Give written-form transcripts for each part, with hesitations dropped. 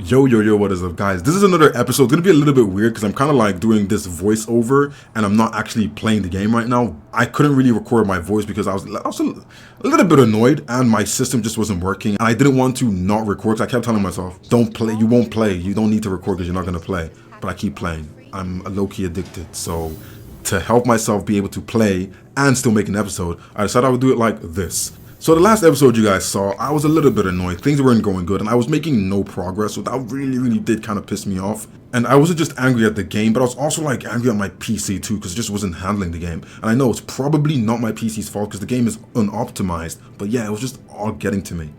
Yo, what is up, guys? This is another episode. It's gonna be a little bit weird because I'm kind of like doing this voiceover and I'm not actually playing the game right now. I couldn't really record my voice because I was a little bit annoyed and my system just wasn't working. And I didn't want to not record because I kept telling myself, don't play, you won't play. You don't need to record because you're not gonna play. But I keep playing. I'm low-key addicted. So to help myself be able to play and still make an episode, I decided I would do it like this. So the last episode you guys saw, I was a little bit annoyed. Things weren't going good and I was making no progress, so that really did kind of piss me off. And I wasn't just angry at the game, but I was also like angry at my PC too, because it just wasn't handling the game. And I know it's probably not my PC's fault because the game is unoptimized, but yeah, it was just all getting to me.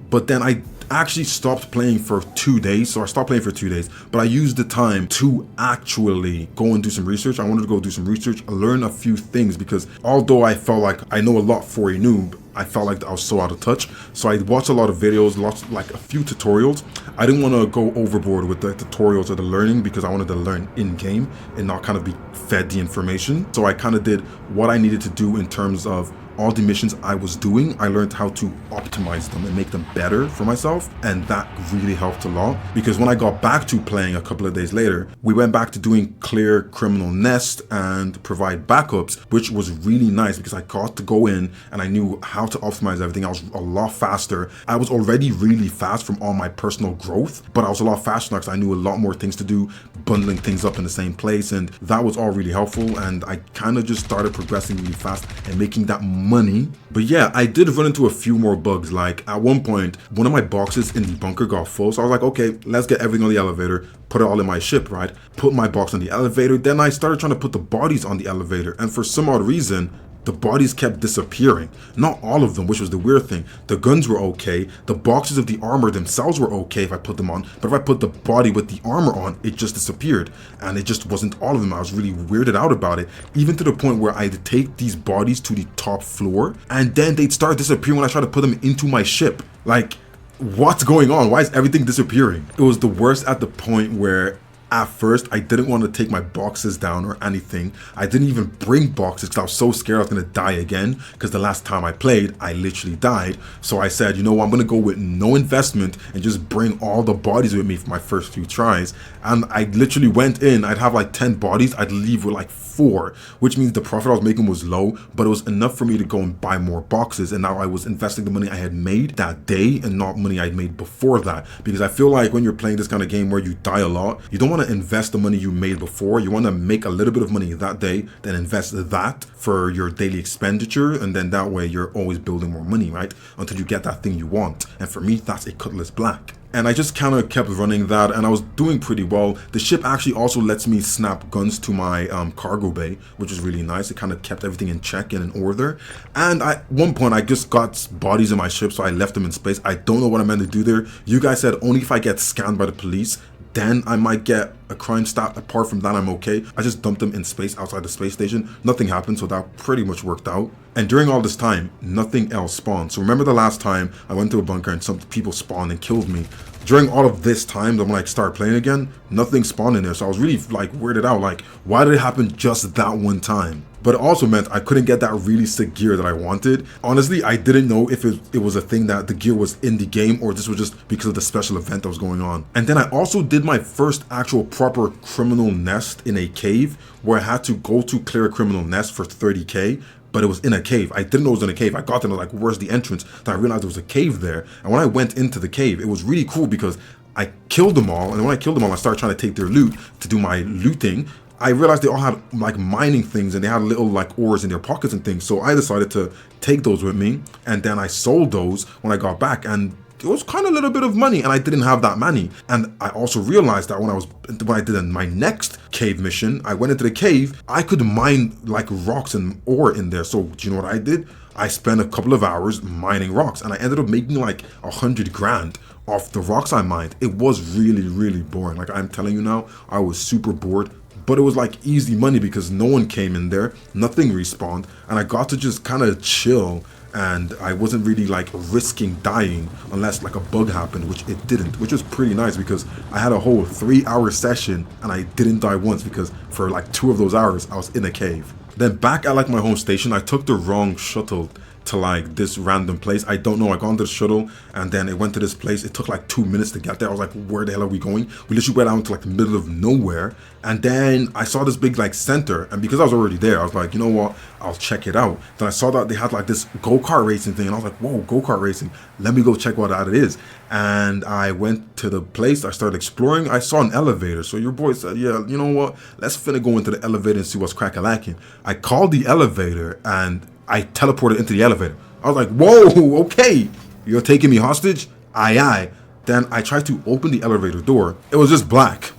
But then I actually stopped playing for 2 days. So I stopped playing for 2 days, but I used the time to actually go and do some research. I wanted to go do some research, learn a few things, because although I felt like I know a lot for a noob, I felt like I was so out of touch. So I watched a lot of videos, like a few tutorials. I didn't want to go overboard with the tutorials or the learning because I wanted to learn in game and not kind of be fed the information. So I kind of did what I needed to do in terms of all the missions I was doing. I learned how to optimize them and make them better for myself, and that really helped a lot, because when I got back to playing a couple of days later, we went back to doing clear criminal nest and provide backups, which was really nice because I got to go in and I knew how to optimize everything. I was a lot faster. I was already really fast from all my personal growth, but I was a lot faster now because I knew a lot more things to do, bundling things up in the same place, and that was all really helpful. And I kind of just started progressing really fast and making that money. But yeah, I did run into a few more bugs. Like at one point, one of my boxes in the bunker got full, so I was like, okay, let's get everything on the elevator, put it all in my ship, right? Put my box on the elevator. Then I started trying to put the bodies on the elevator, and for some odd reason the bodies kept disappearing. Not all of them, which was the weird thing. The guns were okay, the boxes of the armor themselves were okay if I put them on, but if I put the body with the armor on, it just disappeared. And it just wasn't all of them. I was really weirded out about it, even to the point where I'd take these bodies to the top floor and then they'd start disappearing when I tried to put them into my ship. Like, what's going on? Why is everything disappearing? It was the worst at the point where at first, I didn't want to take my boxes down or anything. I didn't even bring boxes because I was so scared I was going to die again, because the last time I played, I literally died. So I said, you know what, I'm going to go with no investment and just bring all the bodies with me for my first few tries. And I literally went in, I'd have like 10 bodies, I'd leave with like 4, which means the profit I was making was low, but it was enough for me to go and buy more boxes. And now I was investing the money I had made that day and not money I'd made before that. Because I feel like when you're playing this kind of game where you die a lot, you don't want to invest the money you made before. You want to make a little bit of money that day, then invest that for your daily expenditure, and then that way you're always building more money, right? Until you get that thing you want. And for me, that's a Cutlass Black. And I just kind of kept running that, and I was doing pretty well. The ship actually also lets me snap guns to my cargo bay, which is really nice. It kind of kept everything in check and in order. And at one point, I just got bodies in my ship, so I left them in space. I don't know what I meant to do there. You guys said only if I get scanned by the police, then I might get a crime stat. Apart from that, I'm okay. I just dumped them in space outside the space station. Nothing happened, so that pretty much worked out. And during all this time, nothing else spawned. So remember the last time I went to a bunker and some people spawned and killed me? During all of this time, then when I started playing again, nothing spawned in there. So I was really like weirded out, like, why did it happen just that one time? But it also meant I couldn't get that really sick gear that I wanted. Honestly, I didn't know if it was a thing that the gear was in the game or this was just because of the special event that was going on. And then I also did my first actual proper criminal nest in a cave, where I had to go to clear a criminal nest for 30k. But it was in a cave. I didn't know it was in a cave. I got there and I was like, where's the entrance? Then I realized there was a cave there. And when I went into the cave, it was really cool because I killed them all. And when I killed them all, I started trying to take their loot to do my looting. I realized they all had like mining things and they had little like ores in their pockets and things. So I decided to take those with me. And then I sold those when I got back. And it was kind of a little bit of money, and I didn't have that many. And I also realized that when I did my next cave mission, I went into the cave, I could mine like rocks and ore in there. So do you know what I did? I spent a couple of hours mining rocks, and I ended up making like 100 grand off the rocks I mined. It was really boring. Like, I'm telling you now, I was super bored. But it was like easy money because no one came in there, nothing respawned, and I got to just kind of chill. And I wasn't really like risking dying unless like a bug happened, which it didn't, which was pretty nice because I had a whole 3-hour session and I didn't die once because for like 2 of those hours I was in a cave. Then back at like my home station, I took the wrong shuttle to like this random place. I don't know. I got onto the shuttle and then it went to this place. It took like 2 minutes to get there. I was like, where the hell are we going? We literally went out to like the middle of nowhere. And then I saw this big like center. And because I was already there, I was like, you know what? I'll check it out. Then I saw that they had like this go-kart racing thing. And I was like, whoa, go-kart racing. Let me go check what that is. And I went to the place. I started exploring. I saw an elevator. So your boy said, yeah, you know what? Let's finna go into the elevator and see what's crack-a-lacking. I called the elevator and I teleported into the elevator. I was like, whoa, okay. You're taking me hostage? Aye, aye. Then I tried to open the elevator door. It was just black.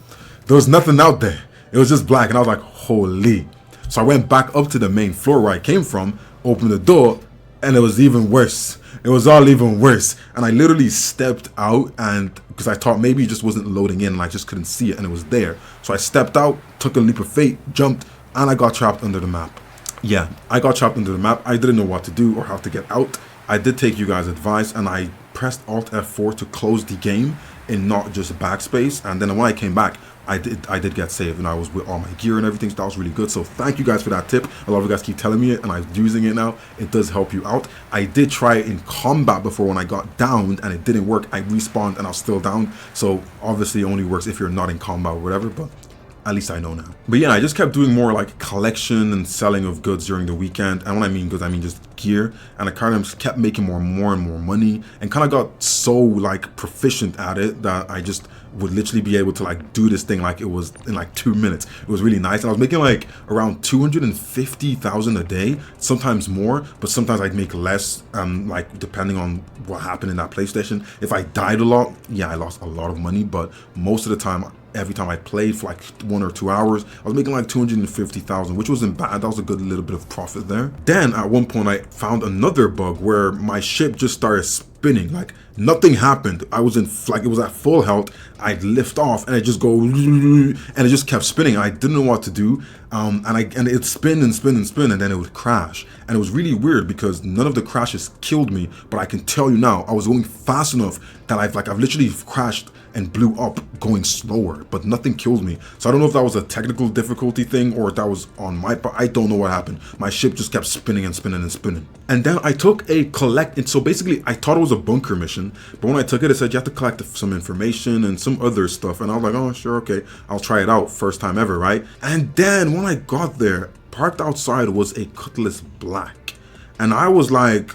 There was nothing out there. It was just black. And I was like, holy. So I went back up to the main floor where I came from, opened the door, and it was even worse. It was all even worse. And I literally stepped out, and because I thought maybe it just wasn't loading in and I just couldn't see it and it was there. So I stepped out, took a leap of faith, jumped, and I got trapped under the map. Yeah, I got trapped under the map. I didn't know what to do or how to get out. I did take you guys' advice and I pressed Alt F4 to close the game and not just backspace. And then when I came back, I did get saved and I was with all my gear and everything, so that was really good. So thank you guys for that tip. A lot of you guys keep telling me it and I'm using it now. It does help you out. I did try it in combat before when I got downed and it didn't work. I respawned and I was still down. So obviously it only works if you're not in combat or whatever, but at least I know now. But yeah, I just kept doing more like collection and selling of goods during the weekend. And when I mean goods, I mean just gear. And I kind of kept making more and more money and kind of got so like proficient at it that I just would literally be able to like do this thing like it was in like 2 minutes. It was really nice. And I was making like around 250,000 a day, sometimes more, but sometimes I'd make less, like depending on what happened in that PlayStation. If I died a lot, yeah, I lost a lot of money, but most of the time, every time I played for like 1 or 2 hours, I was making like 250,000, which wasn't bad. That was a good little bit of profit there. Then at one point I found another bug where my ship just started spinning. Like nothing happened. I was in like it was at full health. I'd lift off and it just go and it just kept spinning. I didn't know what to do. And it spin and spin and spin and then it would crash. And it was really weird because none of the crashes killed me, but I can tell you now, I was going fast enough that I've literally crashed and blew up going slower, but nothing killed me. So I don't know if that was a technical difficulty thing or if that was on my part. I don't know what happened. My ship just kept spinning and spinning and spinning. And then I took a collect. So basically I thought it was a bunker mission, but when I took it, it said you have to collect some information and some other stuff. And I was like, oh, sure, okay, I'll try it out. First time ever, right? And then when I got there, parked outside was a Cutlass Black. And I was like,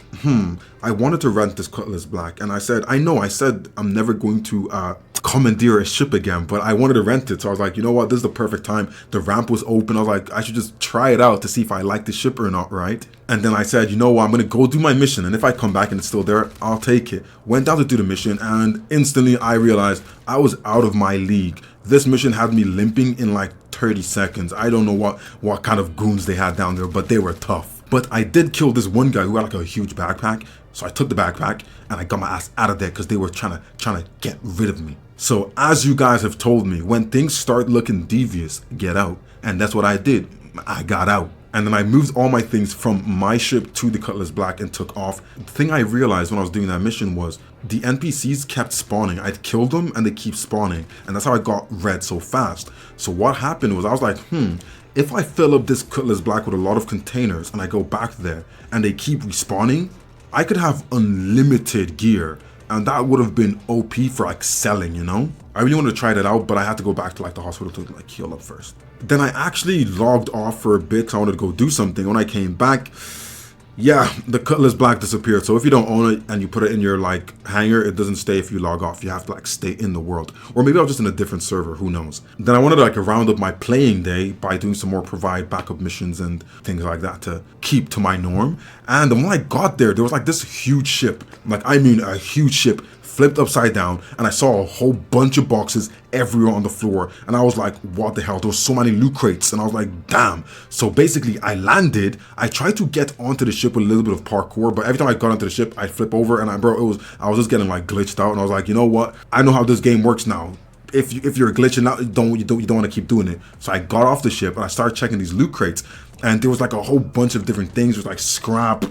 I wanted to rent this Cutlass Black. And I said I'm never going to commandeer a ship again, but I wanted to rent it. So I was like, you know what? This is the perfect time. The ramp was open. I was like, I should just try it out to see if I like the ship or not, right? And then I said, you know what? I'm going to go do my mission. And if I come back and it's still there, I'll take it. Went down to do the mission and instantly I realized I was out of my league. This mission had me limping in like 30 seconds. I don't know what kind of goons they had down there, but they were tough. But I did kill this one guy who had like a huge backpack. So I took the backpack and I got my ass out of there because they were trying to get rid of me. So as you guys have told me, when things start looking devious, get out. And that's what I did. I got out. And then I moved all my things from my ship to the Cutlass Black and took off. The thing I realized when I was doing that mission was the NPCs kept spawning. I'd killed them and they keep spawning. And that's how I got red so fast. So what happened was I was like, if I fill up this Cutlass Black with a lot of containers and I go back there and they keep respawning, I could have unlimited gear. And that would have been OP for like selling, you know? I really wanted to try that out, but I had to go back to like the hospital to like heal up first. Then I actually logged off for a bit because I wanted to go do something. When I came back, yeah, the Cutlass Black disappeared. So if you don't own it and you put it in your like hangar, it doesn't stay if you log off. You have to like stay in the world. Or maybe I was just in a different server, who knows. Then I wanted to like round up my playing day by doing some more provide backup missions and things like that to keep to my norm. And when I got there was like this huge ship, like I mean a huge ship, flipped upside down, and I saw a whole bunch of boxes everywhere on the floor, and I was like, what the hell? There was so many loot crates, and I was like, damn. So basically I landed. I tried to get onto the ship with a little bit of parkour, but every time I got onto the ship I'd flip over, and I was just getting like glitched out, and I was like, you know what, I know how this game works now. If you're glitching out, you don't want to keep doing it. So I got off the ship and I started checking these loot crates, and there was like a whole bunch of different things. There was like scrap,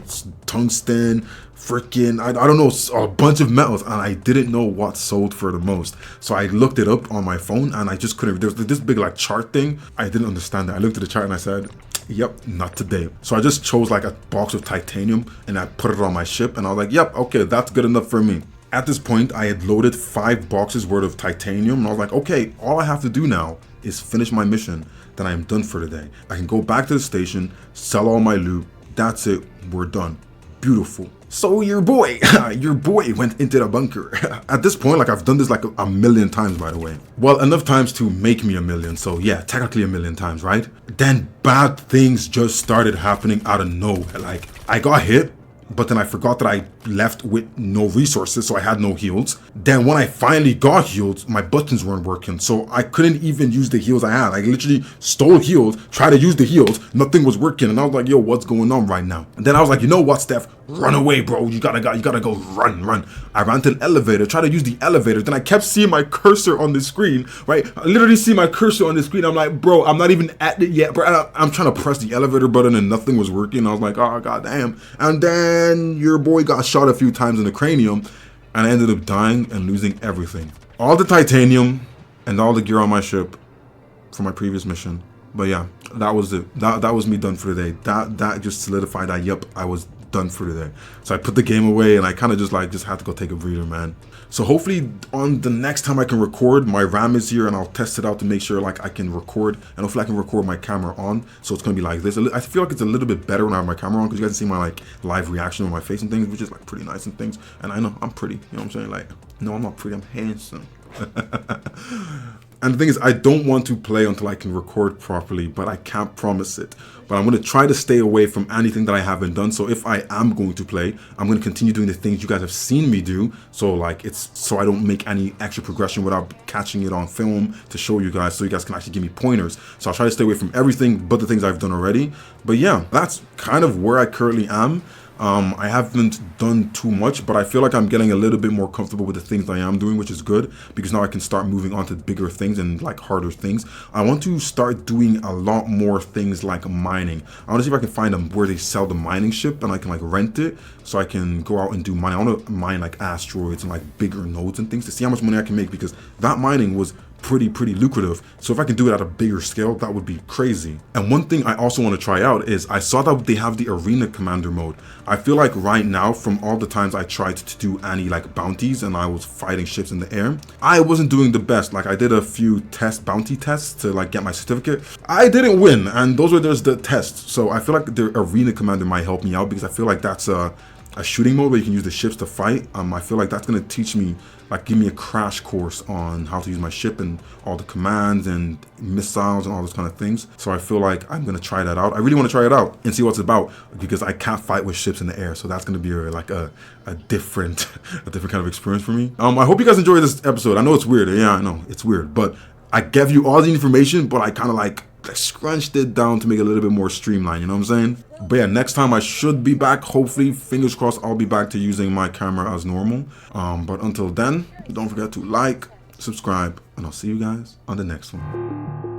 tungsten, freaking I don't know, a bunch of metals, and I didn't know what sold for the most. So I looked it up on my phone and I just couldn't. There was this big like chart thing. I didn't understand it. I looked at the chart and I said, Yep, not today. So I just chose like a box of titanium and I put it on my ship and I was like, yep, okay, that's good enough for me. At this point, I had loaded 5 boxes worth of titanium and I was like, okay, all I have to do now is finish my mission. Then I am done for the day. I can go back to the station, sell all my loot. That's it, we're done. Beautiful. So your boy went into the bunker. At this point, like I've done this like a million times, by the way. Well, enough times to make me a million. So yeah, technically a million times, right? Then bad things just started happening out of nowhere. Like I got hit, but then I forgot that I left with no resources, so I had no heals. Then when I finally got healed, my buttons weren't working, so I couldn't even use the heals I had. I literally stole heals, tried to use the heals, nothing was working, and I was like, yo, what's going on right now? And then I was like, you know what, Steph? Run away, bro. You gotta go, run. I ran to an elevator, tried to use the elevator, then I kept seeing my cursor on the screen, right? I literally see my cursor on the screen. I'm like, bro, I'm not even at it yet, bro. I'm trying to press the elevator button and nothing was working. I was like, oh, goddamn. And then your boy got shot a few times in the cranium and I ended up dying and losing everything. All the titanium and all the gear on my ship from my previous mission. But yeah, that was it. That was me done for the day. That just solidified that, yep, I was done for the day. So I put the game away and I kind of just had to go take a breather, man. So hopefully on the next time I can record, my RAM is here and I'll test it out to make sure like I can record, and hopefully I can record my camera on. So it's gonna be like this. I feel like it's a little bit better when I have my camera on because you guys can see my like live reaction on my face and things, which is like pretty nice and things. And I know I'm pretty, you know what I'm saying? Like, no, I'm not pretty, I'm handsome. And the thing is, I don't want to play until I can record properly, but I can't promise it. But I'm going to try to stay away from anything that I haven't done. So if I am going to play, I'm going to continue doing the things you guys have seen me do. So like so I don't make any extra progression without catching it on film to show you guys, so you guys can actually give me pointers. So I'll try to stay away from everything but the things I've done already. But yeah, that's kind of where I currently am. I haven't done too much, but I feel like I'm getting a little bit more comfortable with the things I am doing, which is good because now I can start moving on to bigger things and like harder things. I want to start doing a lot more things like mining. I want to see if I can find where they sell the mining ship and I can like rent it so I can go out and do mining. I want to mine like asteroids and like bigger nodes and things to see how much money I can make, because that mining was pretty lucrative. So if I can do it at a bigger scale, that would be crazy. And one thing I also want to try out is I saw that they have the arena commander mode. I feel like right now, from all the times I tried to do any like bounties and I was fighting ships in the air, I wasn't doing the best. Like I did a few bounty tests to like get my certificate. I didn't win, and those were just the tests. So I feel like the arena commander might help me out because I feel like that's a shooting mode where you can use the ships to fight. I feel like that's going to teach me, like give me a crash course on how to use my ship and all the commands and missiles and all those kind of things. So I feel like I'm going to try that out. I really want to try it out and see what it's about, because I can't fight with ships in the air. So that's going to be a different kind of experience for me. I hope you guys enjoyed this episode. I know it's weird. Yeah, I know it's weird, but I gave you all the information, but I kind of like scrunched it down to make it a little bit more streamlined, you know what I'm saying? But yeah, next time I should be back. Hopefully, fingers crossed, I'll be back to using my camera as normal. But until then, don't forget to like, subscribe, and I'll see you guys on the next one.